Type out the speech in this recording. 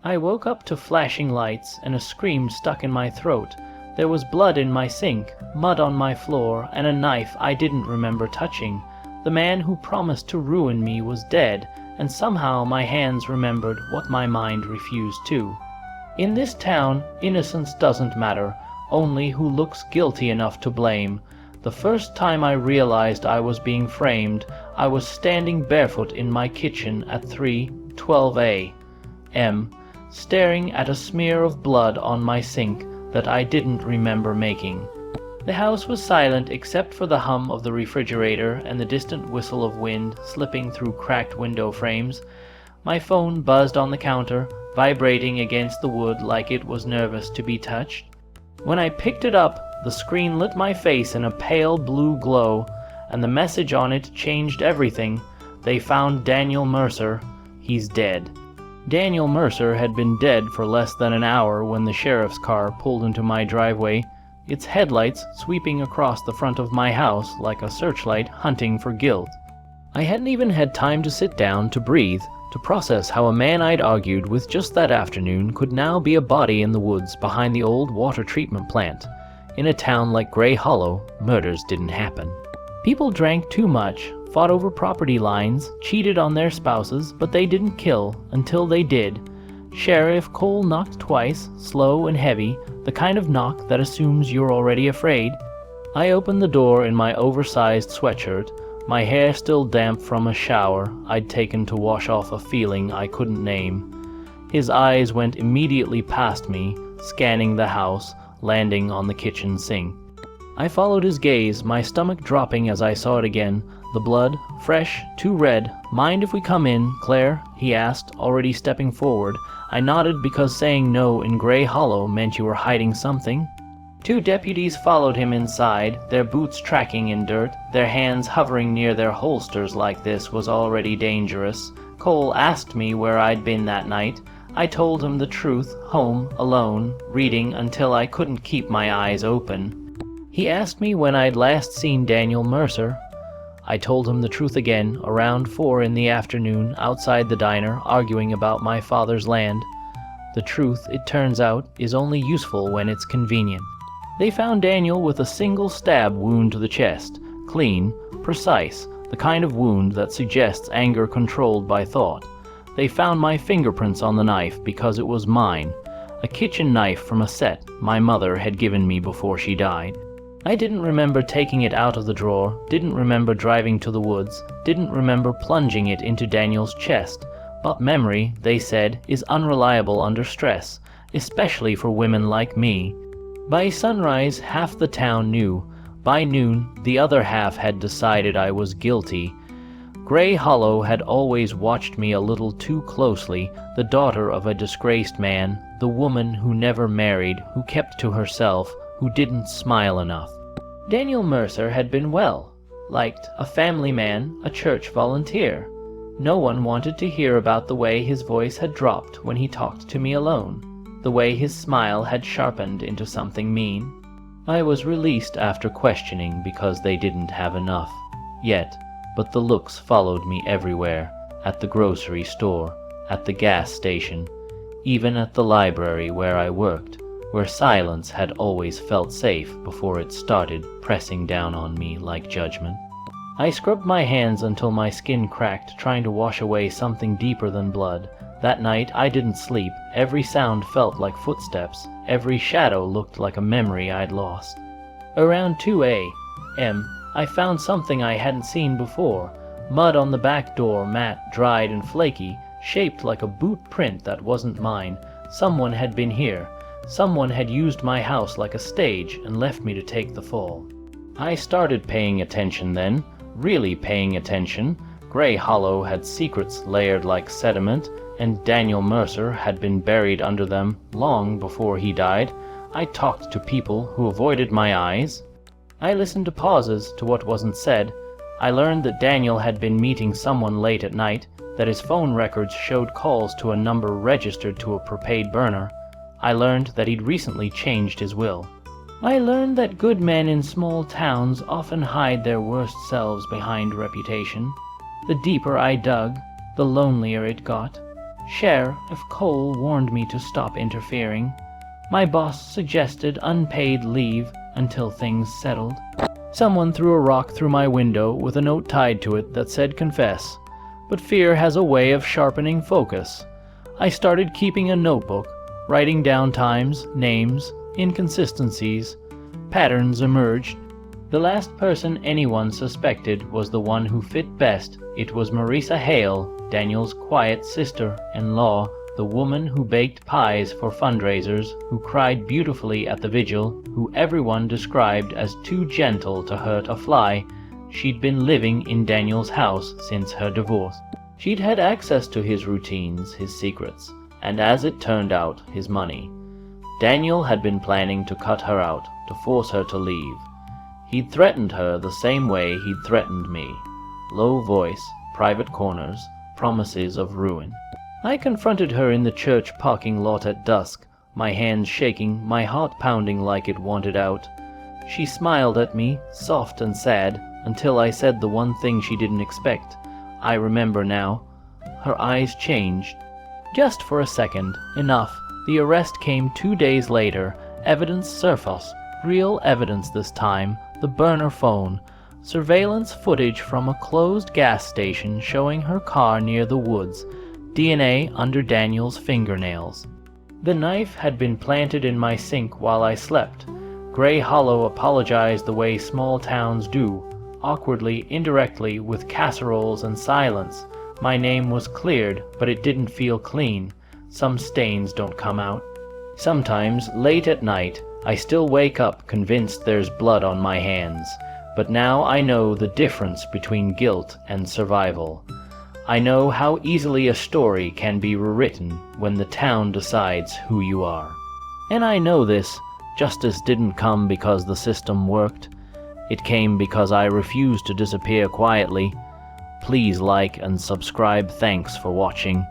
I woke up to flashing lights and a scream stuck in my throat. There was blood in my sink, mud on my floor, and a knife I didn't remember touching. The man who promised to ruin me was dead, and somehow my hands remembered what my mind refused to. In this town, innocence doesn't matter, only who looks guilty enough to blame. The first time I realized I was being framed, I was standing barefoot in my kitchen at 3:12 a.m., staring at a smear of blood on my sink that I didn't remember making. The house was silent except for the hum of the refrigerator and the distant whistle of wind slipping through cracked window frames. My phone buzzed on the counter, vibrating against the wood like it was nervous to be touched. When I picked it up, the screen lit my face in a pale blue glow, and the message on it changed everything. They found Daniel Mercer. He's dead. Daniel Mercer had been dead for less than an hour when the sheriff's car pulled into my driveway, its headlights sweeping across the front of my house like a searchlight hunting for guilt. I hadn't even had time to sit down to breathe, to process how a man I'd argued with just that afternoon could now be a body in the woods behind the old water treatment plant. In a town like Gray Hollow, murders didn't happen. People drank too much, fought over property lines, cheated on their spouses, but they didn't kill until they did. Sheriff Cole knocked twice, slow and heavy, the kind of knock that assumes you're already afraid. I opened the door in my oversized sweatshirt, my hair still damp from a shower I'd taken to wash off a feeling I couldn't name. His eyes went immediately past me, scanning the house, landing on the kitchen sink. I followed his gaze, my stomach dropping as I saw it again. The blood, fresh, too red. "Mind if we come in, Claire?" he asked, already stepping forward. I nodded because saying no in Gray Hollow meant you were hiding something. 2 deputies followed him inside, their boots tracking in dirt, their hands hovering near their holsters like this was already dangerous. Cole asked me where I'd been that night. I told him the truth, home, alone, reading until I couldn't keep my eyes open. He asked me when I'd last seen Daniel Mercer. I told him the truth again, around 4 in the afternoon, outside the diner, arguing about my father's land. The truth, it turns out, is only useful when it's convenient. They found Daniel with a single stab wound to the chest, clean, precise, the kind of wound that suggests anger controlled by thought. They found my fingerprints on the knife because it was mine, a kitchen knife from a set my mother had given me before she died. I didn't remember taking it out of the drawer, didn't remember driving to the woods, didn't remember plunging it into Daniel's chest, but memory, they said, is unreliable under stress, especially for women like me. By sunrise, half the town knew. By noon, the other half had decided I was guilty. Gray Hollow had always watched me a little too closely, the daughter of a disgraced man, the woman who never married, who kept to herself, who didn't smile enough. Daniel Mercer had been well, liked, a family man, a church volunteer. No one wanted to hear about the way his voice had dropped when he talked to me alone, the way his smile had sharpened into something mean. I was released after questioning because they didn't have enough yet, but the looks followed me everywhere, at the grocery store, at the gas station, even at the library where I worked, where silence had always felt safe before it started pressing down on me like judgment. I scrubbed my hands until my skin cracked, trying to wash away something deeper than blood. That night I didn't sleep. Every sound felt like footsteps. Every shadow looked like a memory I'd lost. Around 2 a.m., I found something I hadn't seen before. Mud on the back door, matte, dried and flaky, shaped like a boot print that wasn't mine. Someone had been here. Someone had used my house like a stage and left me to take the fall. I started paying attention then, really paying attention. Gray Hollow had secrets layered like sediment, and Daniel Mercer had been buried under them long before he died. I talked to people who avoided my eyes. I listened to pauses, to what wasn't said. I learned that Daniel had been meeting someone late at night, that his phone records showed calls to a number registered to a prepaid burner. I learned that he'd recently changed his will. I learned that good men in small towns often hide their worst selves behind reputation. The deeper I dug, the lonelier it got. Share if Cole warned me to stop interfering. My boss suggested unpaid leave until things settled. Someone threw a rock through my window with a note tied to it that said confess, but fear has a way of sharpening focus. I started keeping a notebook, writing down times, names, inconsistencies. Patterns emerged. The last person anyone suspected was the one who fit best. It was Marisa Hale, Daniel's quiet sister-in-law, the woman who baked pies for fundraisers, who cried beautifully at the vigil, who everyone described as too gentle to hurt a fly. She'd been living in Daniel's house since her divorce. She'd had access to his routines, his secrets, and as it turned out, his money. Daniel had been planning to cut her out, to force her to leave. He'd threatened her the same way he'd threatened me. Low voice, private corners, promises of ruin. I confronted her in the church parking lot at dusk, my hands shaking, my heart pounding like it wanted out. She smiled at me, soft and sad, until I said the one thing she didn't expect. I remember now. Her eyes changed. Just for a second, enough. The arrest came 2 days later. Evidence surfaced. Real evidence this time. The burner phone. Surveillance footage from a closed gas station showing her car near the woods. DNA under Daniel's fingernails. The knife had been planted in my sink while I slept. Gray Hollow apologized the way small towns do, awkwardly, indirectly, with casseroles and silence. My name was cleared, but it didn't feel clean. Some stains don't come out. Sometimes, late at night, I still wake up convinced there's blood on my hands. But now I know the difference between guilt and survival. I know how easily a story can be rewritten when the town decides who you are. And I know this. Justice didn't come because the system worked. It came because I refused to disappear quietly. Please like and subscribe. Thanks for watching.